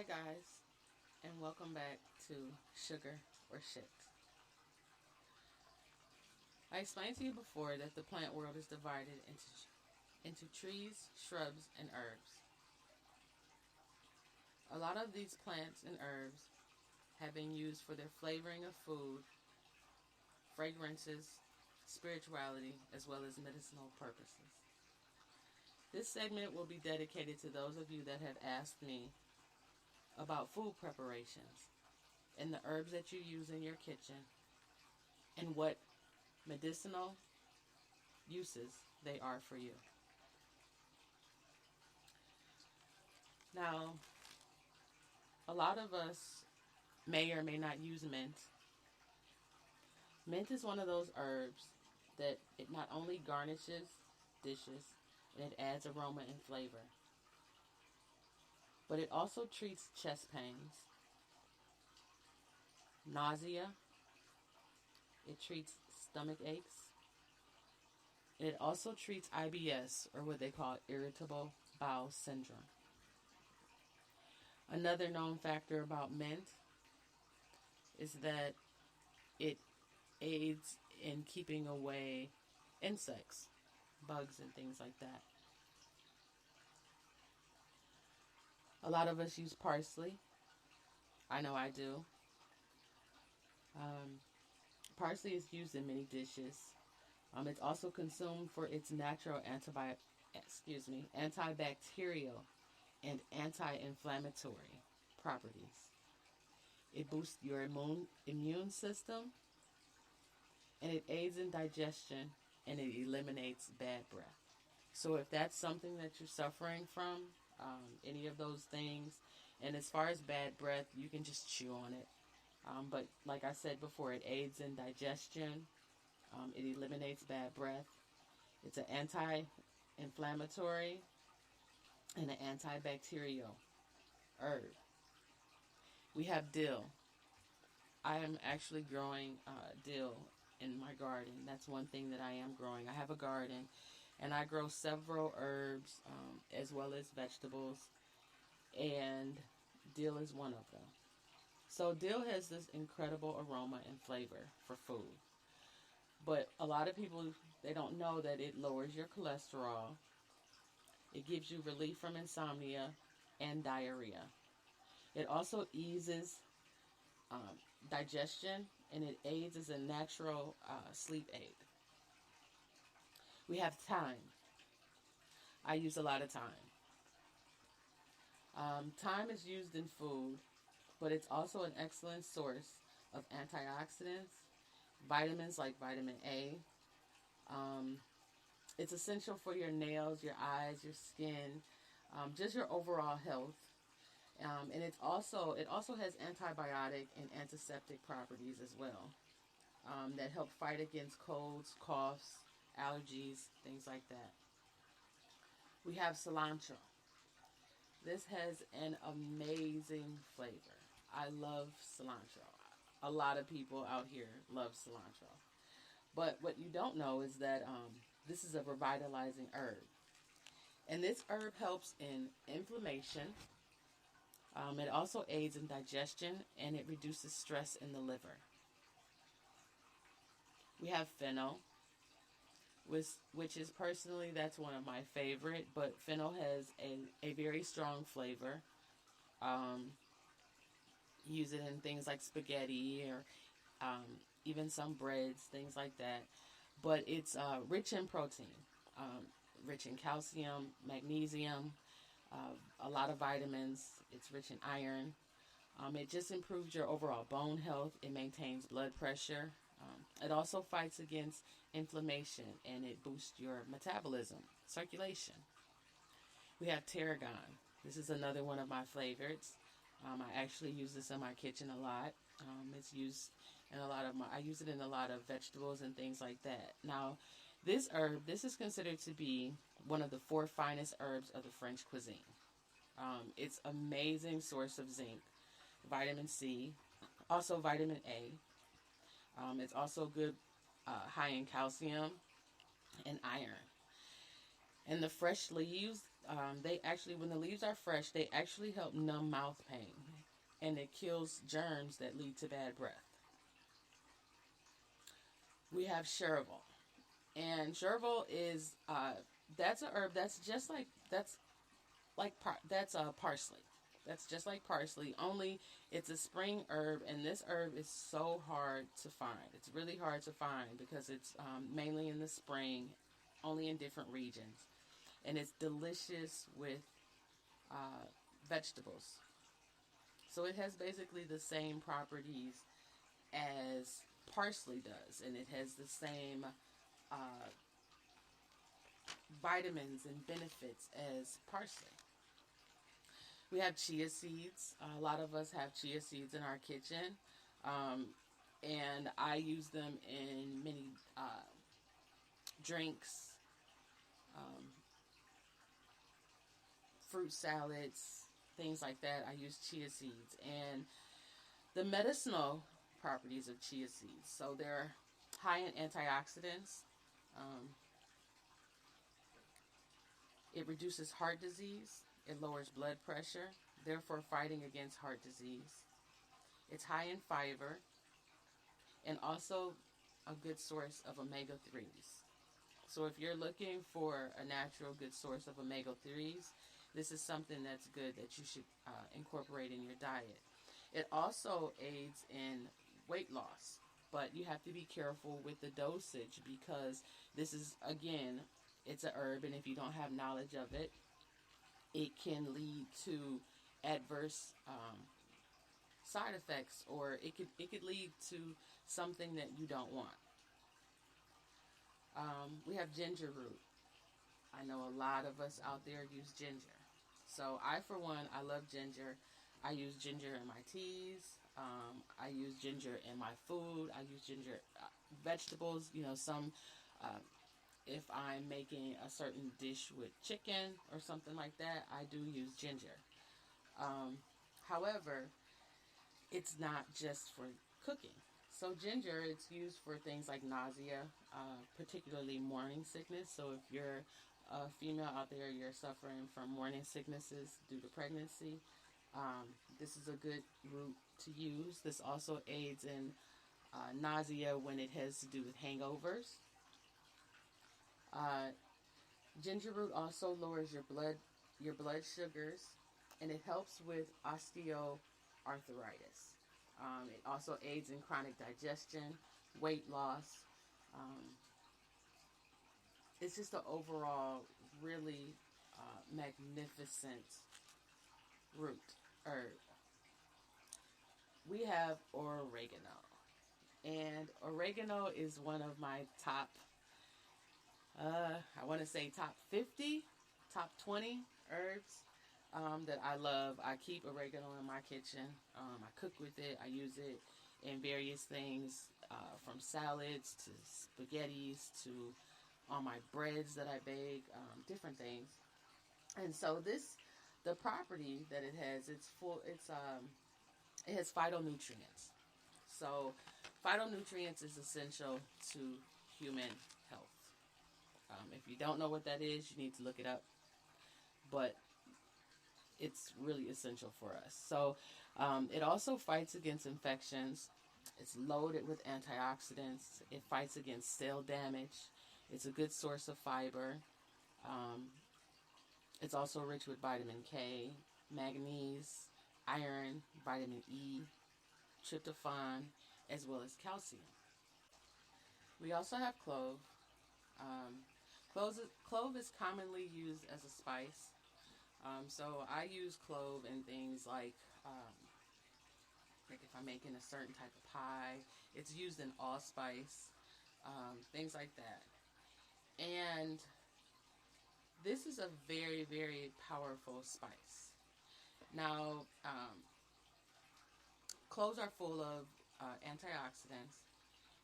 Hi guys, and welcome back to Sugar or Shit. I explained to you before that the plant world is divided into trees, shrubs, and herbs. A lot of these plants and herbs have been used for their flavoring of food, fragrances, spirituality, as well as medicinal purposes. This segment will be dedicated to those of you that have asked me about food preparations and the herbs that you use in your kitchen and what medicinal uses they are for you. Now, a lot of us may or may not use mint. Mint is one of those herbs that it not only garnishes dishes and it adds aroma and flavor, but it also treats chest pains, nausea, it treats stomach aches, and it also treats IBS, or what they call irritable bowel syndrome. Another known factor about mint is that it aids in keeping away insects, bugs, and things like that. A lot of us use parsley. I know I do. Parsley is used in many dishes. It's also consumed for its natural antibacterial and anti-inflammatory properties. It boosts your immune system, and it aids in digestion, and it eliminates bad breath. So if that's something that you're suffering from, any of those things, and as far as bad breath, you can just chew on it. But like I said before, it aids in digestion. It eliminates bad breath. It's an anti-inflammatory and an antibacterial herb. We have dill. I am actually growing dill in my garden. That's one thing that I am growing. I have a garden, and I grow several herbs as well as vegetables, and dill is one of them. So dill has this incredible aroma and flavor for food. But a lot of people, they don't know that it lowers your cholesterol. It gives you relief from insomnia and diarrhea. It also eases digestion, and it aids as a natural sleep aid. We have thyme. I use a lot of thyme. Thyme is used in food, but it's also an excellent source of antioxidants, vitamins like vitamin A. It's essential for your nails, your eyes, your skin, just your overall health. And it also has antibiotic and antiseptic properties as well, that help fight against colds, coughs, allergies, things like that. We have cilantro. This has an amazing flavor. I love cilantro. A lot of people out here love cilantro. But what you don't know is that this is a revitalizing herb. And this herb helps in inflammation. It also aids in digestion, and it reduces stress in the liver. We have fennel, which is personally, that's one of my favorite, but fennel has a very strong flavor. Use it in things like spaghetti or even some breads, things like that. But it's rich in protein, rich in calcium, magnesium, a lot of vitamins. It's rich in iron. It just improves your overall bone health. It maintains blood pressure. It also fights against inflammation, and it boosts your metabolism, circulation. We have tarragon. This is another one of my favorites. I actually use this in my kitchen a lot. It's used in I use it in a lot of vegetables and things like that. Now, this herb, this is considered to be one of the 4 finest herbs of the French cuisine. It's amazing source of zinc, vitamin C, also vitamin A. It's also good, high in calcium and iron. And the fresh leaves They actually, when the leaves are fresh, they actually help numb mouth pain, and it kills germs that lead to bad breath. We have chervil, and chervil is that's a herb that's just like that's parsley. That's just like parsley, only it's a spring herb, and this herb is so hard to find. It's really hard to find because it's mainly in the spring, only in different regions, and it's delicious with uh, vegetables. So it has basically the same properties as parsley does, and it has the same uh, vitamins and benefits as parsley. We have chia seeds. A lot of us have chia seeds in our kitchen, um, and I use them in many drinks, um, fruit salads, things like that. I use chia seeds and the medicinal properties of chia seeds. So they're high in antioxidants. Um, it reduces heart disease. It lowers blood pressure, therefore fighting against heart disease. It's high in fiber and also a good source of omega-3s. So if you're looking for a natural good source of omega-3s, this is something that's good that you should incorporate in your diet. It also aids in weight loss, but you have to be careful with the dosage because this is, again, it's a herb, and if you don't have knowledge of it, it can lead to adverse side effects, or it could lead to something that you don't want. We have ginger root. I know a lot of us out there use ginger. So I, for one, I love ginger. I use ginger in my teas. I use ginger in my food. I use ginger vegetables. You know, if I'm making a certain dish with chicken or something like that, I do use ginger. However, it's not just for cooking. So ginger, it's used for things like nausea, particularly morning sickness. So if you're a female out there, you're suffering from morning sicknesses due to pregnancy, this is a good root to use. This also aids in nausea when it has to do with hangovers. Uh, Ginger root also lowers your blood sugars, and it helps with osteoarthritis. It also aids in chronic digestion, weight loss. Um, it's just an overall really magnificent root herb. We have oregano, and oregano is one of my top I want to say top 50, top 20 herbs that I love. I keep oregano in my kitchen. I cook with it. I use it in various things, from salads to spaghettis to on my breads that I bake, different things. And so the property that it has, it has phytonutrients. So phytonutrients is essential to human health. If you don't know what that is, you need to look it up. But it's really essential for us. So it also fights against infections. It's loaded with antioxidants. It fights against cell damage. It's a good source of fiber. Um, it's also rich with vitamin K, manganese, iron, vitamin E, tryptophan, as well as calcium. We also have clove. Um, clove is commonly used as a spice. So I use clove in things like if I'm making a certain type of pie. It's used in allspice, things like that. And this is a very, very powerful spice. Now, cloves are full of antioxidants,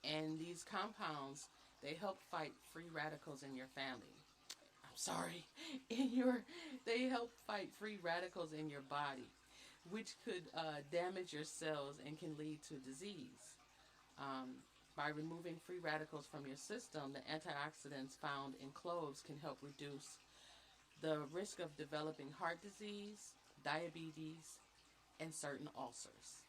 and these compounds, they help fight free radicals in your family. I'm sorry, they help fight free radicals in your body, which could damage your cells and can lead to disease. By removing free radicals from your system, the antioxidants found in cloves can help reduce the risk of developing heart disease, diabetes, and certain ulcers.